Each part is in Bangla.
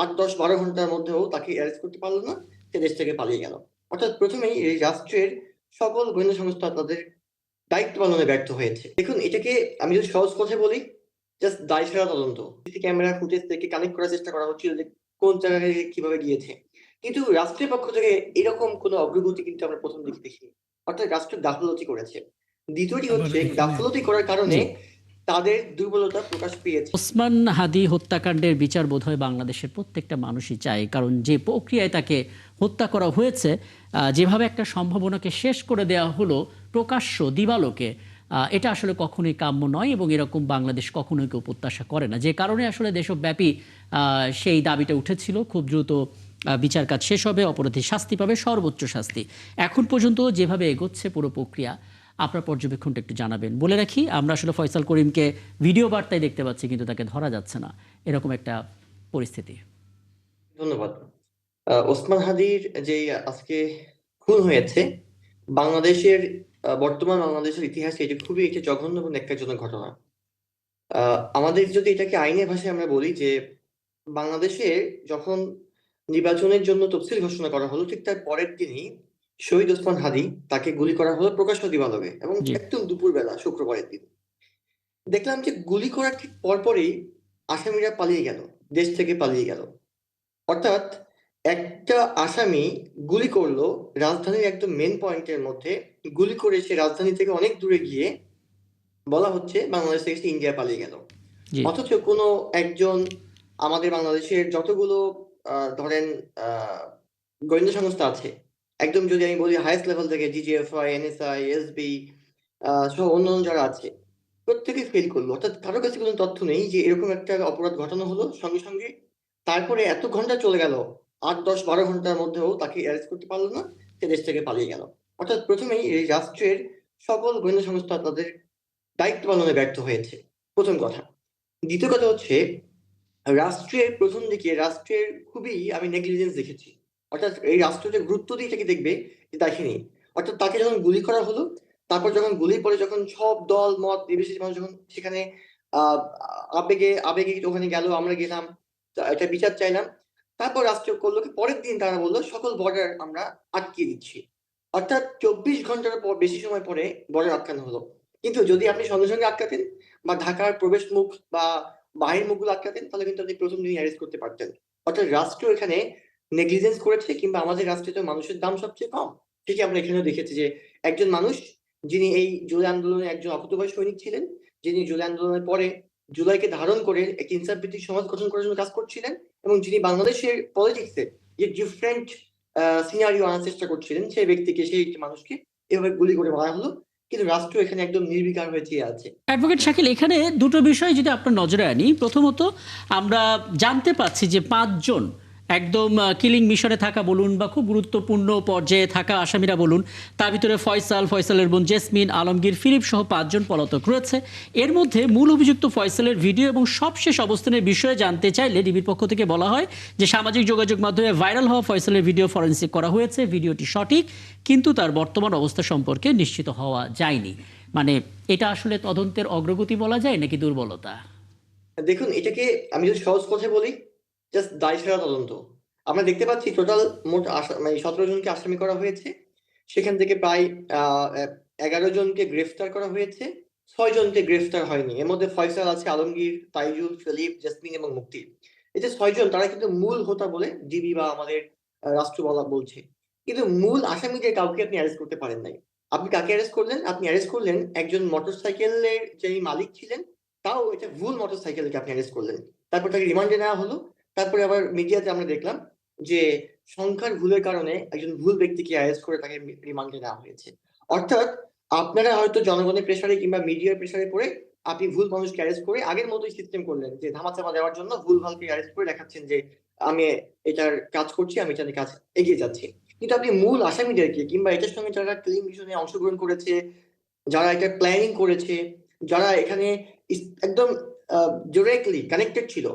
8, 10, 12 ঘন্টার মধ্যেও তাকে অ্যারেস্ট করতে পারলো না, সে দেশ থেকে পালিয়ে গেল। অর্থাৎ প্রথমেই এই রাষ্ট্রের সকল গোয়েন্দা সংস্থা তাদের দায়িত্ব পালনে ব্যর্থ হয়েছে। দেখুন, এটাকে আমি যদি সহজ কথায় বলি, জাস্ট দায়সারা তদন্ত। সিসি ক্যামেরা ফুটেজ থেকে কানেক্ট করার চেষ্টা করা হচ্ছিল যে কোন জায়গায় কিভাবে গিয়েছে, কিন্তু রাষ্ট্রের পক্ষ থেকে এরকম কোনো অগ্রগতি কিন্তু আমরা প্রথম দিকে দেখিনি। অর্থাৎ রাষ্ট্র গাফলতি করেছে। দ্বিতীয়টি আবার হচ্ছে, এখানে গাফলতি করার কারণে জি তাদের দুর্বলতা প্রকাশ পেয়েছে। ওসমান হাদি হত্যাকাণ্ডের বিচার বোধহয় বাংলাদেশের প্রত্যেকটা মানুষই চায়, কারণ যে প্রক্রিয়ায় তাকে হত্যা করা হয়েছে, যেভাবে একটা সম্ভাবনাকে শেষ করে দেওয়া হলো প্রকাশ্য দিবালোকে, এটা আসলে কখনোই কাম্য নয় এবং এরকম বাংলাদেশ কখনোই কেউ প্রত্যাশা করে না। যে কারণে আসলে দেশব্যাপী সেই দাবিটা উঠেছিল খুব দ্রুত বিচার কাজ শেষ হবে, অপরাধী শাস্তি পাবে, সর্বোচ্চ শাস্তি। এখন পর্যন্ত যেভাবে এগোচ্ছে পুরো প্রক্রিয়া, আপনার পর্যবেক্ষণটা একটু জানাবেন। বলে রাখি, আমরা আসলে ফয়সাল করিমকে ভিডিও বার্তায় দেখতে পাচ্ছি, কিন্তু তাকে ধরা যাচ্ছে না, এরকম একটা পরিস্থিতি। ধন্যবাদ। ওসমান হাদির যে আজকে খুন হয়েছে, বাংলাদেশের বর্তমান বাংলাদেশের ইতিহাসে এটি খুবই একটি জঘন্য এবং ন্যাক্কারজনক ঘটনা। আমাদের যদি এটাকে আইনের ভাষায় আমরা বলি যে, বাংলাদেশে যখন নির্বাচনের জন্য তফসিল ঘোষণা করা হলো, ঠিক তার পরের দিনই শহীদ ওসমান হাদি তাকে গুলি করা হলো প্রকাশ্য দিবালোকে, এবং জি একদম দুপুরবেলা শুক্রবারের দিন। দেখলাম যে গুলি করার ঠিক পরপরই আসামিরা পালিয়ে গেল, দেশ থেকে পালিয়ে গেল। অর্থাৎ একটা আসামি গুলি করলো রাজধানীর একদম মেন পয়েন্টের মধ্যে, গুলি করে সে রাজধানী থেকে অনেক দূরে গিয়ে বলা হচ্ছে বাংলাদেশ থেকে সে ইন্ডিয়া পালিয়ে গেল। জি অথচ কোনো একজন আমাদের বাংলাদেশের যতগুলো ধরেন আহ গোয়েন্দা সংস্থা আছে, একদম যদি আমি বলি হাইয়েস্ট লেভেল থেকে ডিজিএফআই, এনএসআই, এসবি সহ অন্যান্য যারা আছে, প্রত্যেকে ফেল করলো। অর্থাৎ কারো কাছে কোনো তথ্য নেই যে এরকম একটা অপরাধ ঘটানো হলো সঙ্গে সঙ্গে, তারপরে এত ঘন্টা চলে গেল, 8, 10, 12 ঘন্টার মধ্যেও তাকে অ্যারেস্ট করতে পারলো না, সে দেশ থেকে পালিয়ে গেল। অর্থাৎ প্রথমেই এই রাষ্ট্রের সকল গোয়েন্দা সংস্থা তাদের দায়িত্ব পালনে ব্যর্থ হয়েছে, প্রথম কথা। দ্বিতীয় কথা হচ্ছে, রাষ্ট্রের প্রথম দিকে রাষ্ট্রের খুবই আমি নেগলিজেন্স দেখেছি। অর্থাৎ এই রাষ্ট্র যে গুরুত্ব দিয়ে এটাকে দেখবে, এটা দেখেনি। অর্থাৎ তাকে যখন গুলি করা হলো, তারপর যখন গুলির পরে যখন সব দল মত নির্বিশেষে মানুষ যখন সেখানে আহ আবেগে আবেগে ওখানে গেল, আমরা গেলাম, এটা বিচার চাইলাম, তারপর রাষ্ট্র করলো কি, পরের দিন তারা বললো সকল বর্ডার আমরা আটকিয়ে দিচ্ছি। অর্থাৎ 24 ঘন্টার পর বেশি সময় পরে বর্ডার আটকানো হলো। কিন্তু যদি আপনি সঙ্গে সঙ্গে আটকাতেন, বা ঢাকার প্রবেশ মুখ বা বাহির মুখগুলো আটকাতেন, তাহলে কিন্তু আপনি প্রথম দিনই অ্যারেস্ট করতে পারতেন। অর্থাৎ রাষ্ট্র এখানে নেগলিজেন্স করেছে। কিংবা আমাদের রাষ্ট্রে তো মানুষের দাম সবচেয়ে কম, ঠিকই আমরা এখানেও দেখেছি যে একজন মানুষ যিনি এই জুলাই আন্দোলনে একজন অকুতোভয় সৈনিক ছিলেন, যিনি জুলাই আন্দোলনের পরে জুলাইকে ধারণ করে একটি ইনসাফ ভিত্তিক সমাজ গঠন করার জন্য কাজ করছিলেন, এবং যিনি বাংলাদেশের পলিটিক্সে যে ডিফারেন্ট সিনারিও আনার চেষ্টা করছিলেন, সেই ব্যক্তিকে, সেই মানুষকে এভাবে গুলি করে মারা হলো। কিন্তু রাষ্ট্র এখানে একদম নির্বিকার হয়ে চেয়ে আছে। অ্যাডভোকেট শাকিল, এখানে দুটো বিষয় যদি আপনার নজরে আনি। প্রথমত, আমরা জানতে পাচ্ছি যে 5 জন একদম কিলিং মিশনে থাকা বলুন বা খুব গুরুত্বপূর্ণ পর্যায়ে থাকা আসামিরা বলুন, তার ভিতরে ফয়সালের বোন জেসমিন, আলমগীর, ফিলিপ সহ 5 জন পলাতক রয়েছে। এর মধ্যে মূল অভিযুক্ত ফয়সালের ভিডিও এবং সবশেষ অবস্থানের বিষয়ে জানতে চাইলে ডিবির পক্ষ থেকে বলা হয় যে সামাজিক যোগাযোগ মাধ্যমে ভাইরাল হওয়া ফয়সালের ভিডিও ফরেনসিক করা হয়েছে, ভিডিওটি সঠিক, কিন্তু তার বর্তমান অবস্থা সম্পর্কে নিশ্চিত হওয়া যায়নি। মানে এটা আসলে তদন্তের অগ্রগতি বলা যায় নাকি দুর্বলতা? দেখুন, এটাকে আমি যদি সহজ কথায় বলি, জাস্ট দায়সারা তদন্ত। আমরা দেখতে পাচ্ছি টোটাল মোট মানে 17 জনকে আসামি করা হয়েছে। সেখান থেকে প্রায় 11 জনকে গ্রেফতার করা হয়েছে, 6 জনকে গ্রেফতার হয়নি। এর মধ্যে ফয়সাল আছে, আলমগীর, তাইজুল, ফিলিপ, জেসমিন এবং মুক্তি। এই যে 6 জন, তারা কিন্তু মূল হোতা বলে ডিবি বা আমাদের রাষ্ট্র বলছে। কিন্তু মূল আসামিদের কাউকে আপনি অ্যারেস্ট করতে পারেন নাই। আপনি কাকে অ্যারেস্ট করলেন? আপনি অ্যারেস্ট করলেন একজন মোটরসাইকেলের যে মালিক ছিলেন, তাও এটা ভুল মোটরসাইকেলকে আপনি অ্যারেস্ট করলেন। তারপর তাকে রিমান্ডে নেওয়া হলো। তারপরে আবার মিডিয়াতে আমরা দেখলাম যে সংখ্যার ভুলের কারণে একজন ভুল ব্যক্তিকে অ্যারেস্ট করে তাকে রিমান্ডে নেওয়া হয়েছে। অর্থাৎ আপনারা হয়তো জনগণের প্রেসারে কিংবা মিডিয়ার প্রেসারে পড়ে আপনি ভুল মানুষকে অ্যারেস্ট করে আগের মতোই সিস্টেম করলেন, যে ধামাচাপা দেওয়ার জন্য ভুল ভালকে অ্যারেস্ট করে দেখাচ্ছেন যে আমি এটার কাজ করছি, আমি এটার কাজ এগিয়ে যাচ্ছি। কিন্তু আপনি মূল আসামিদেরকে, কিংবা এটার সঙ্গে যারা ক্লিন মিশনে অংশগ্রহণ করেছে, যারা এটা প্ল্যানিং করেছে, যারা এখানে একদম ডিরেক্টলি কানেক্টেড ছিল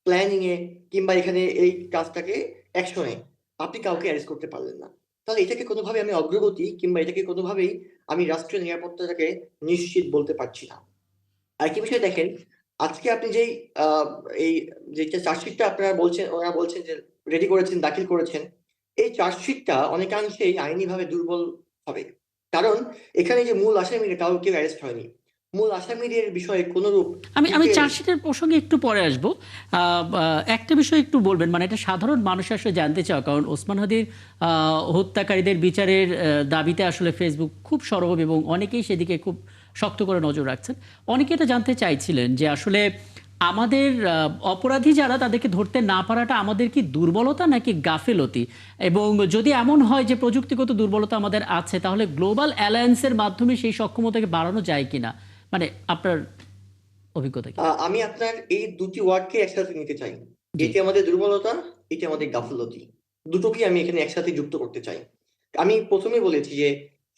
প্ল্যানিং এ, কিংবা এখানে এই কাজটাকে অ্যাকশনে, আপনি কাউকে অ্যারেস্ট করতে পারলেন না। তাহলে এটাকে কোনোভাবে আমি অগ্রগতি, কিংবা এটাকে কোনোভাবেই আমি রাষ্ট্রীয় নিরাপত্তাটাকে নিশ্চিত বলতে পারছি না। আরেকটি বিষয় দেখেন, আজকে আপনি যেই আহ, এই যে চার্জশিটটা আপনারা বলছেন, ওরা বলছেন যে রেডি করেছেন, দাখিল করেছেন, এই চার্জশিটটা অনেকাংশেই আইনিভাবে দুর্বল হবে। কারণ এখানে যে মূল আসামিরা তাও কেউ অ্যারেস্ট হয়নি, মূল আসামিদের বিষয়ে কোনরূপ আমি আমি ডিটেলস। চার্জশিটের প্রসঙ্গে একটু পরে আসবো। একটা বিষয় একটু বলবেন, মানে এটা সাধারণ মানুষ আসলে জানতে চাও, কারণ ওসমান হাদির হত্যাকারীদের বিচারের দাবিতে আসলে ফেসবুক খুব সরব এবং অনেকেই সেদিকে খুব শক্ত করে নজর রাখছেন। অনেকে এটা জানতে চাইছিলেন যে আসলে আমাদের অপরাধী যারা, তাদেরকে ধরতে না পারাটা আমাদের কি দুর্বলতা নাকি গাফেলতি, এবং যদি এমন হয় যে প্রযুক্তিগত দুর্বলতা আমাদের আছে, তাহলে গ্লোবাল অ্যালায়েন্সের মাধ্যমে সেই সক্ষমতাকে বাড়ানো যায় কিনা, মানে আপনার অভিজ্ঞতা কি? আমি আপনার এই দুটি ওয়ার্ডকে একসাথে নিতে চাই। জি। এটি আমাদের দুর্বলতা, এটি আমাদের গাফিলতি, দুটোকে আমি এখানে একসাথে যুক্ত করতে চাই। আমি প্রথমে বলেছি যে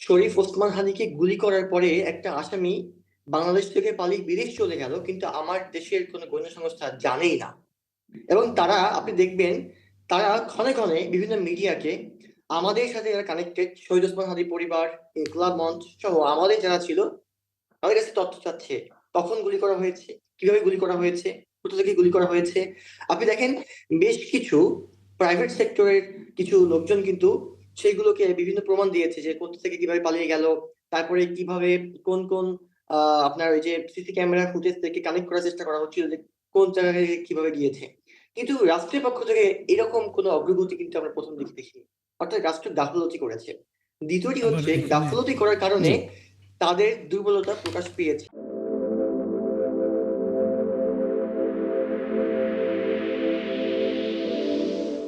শরীফ ওসমান হাদিকে গুলি করার পরে একটা আসামি বাংলাদেশ থেকে পালিয়ে বিদেশ চলে গেল, কিন্তু আমার দেশের কোনো গোয়েন্দা সংস্থা জানেই না। এবং তারা, আপনি দেখবেন, তারা ক্ষণে ক্ষণে বিভিন্ন মিডিয়াকে, আমাদের সাথে যারা কানেক্টেড, শহীদ ওসমান হাদি পরিবার, ইনকলাব মঞ্চ সহ আমাদের যারা ছিল, আমাদের কাছে তথ্য চাচ্ছে কখন গুলি করা হয়েছে, কিভাবে গুলি করা হয়েছে, কোথা থেকে গুলি করা হয়েছে। আপনি দেখেন, বেশ কিছু প্রাইভেট সেক্টরের কিছু লোকজন কিন্তু সেইগুলোকে বিভিন্ন প্রমাণ দিয়েছে যে কোথা থেকে কিভাবে পালিয়ে গেল, তারপরে কিভাবে কোন কোন আপনার ওই যে সিসি ক্যামেরা ফুটেজ থেকে কানেক্ট করার চেষ্টা করা হচ্ছিল যে কোন জায়গায় কিভাবে গিয়েছে। কিন্তু রাষ্ট্রের পক্ষ থেকে এরকম কোনো অগ্রগতি কিন্তু আমরা প্রথম দিকে দেখিনি। অর্থাৎ রাষ্ট্র গাফলতি করেছে। দ্বিতীয়টি আবার হচ্ছে এখানে গাফলতি করার কারণে জি। তাদের দুর্বলতা প্রকাশ পেয়েছে।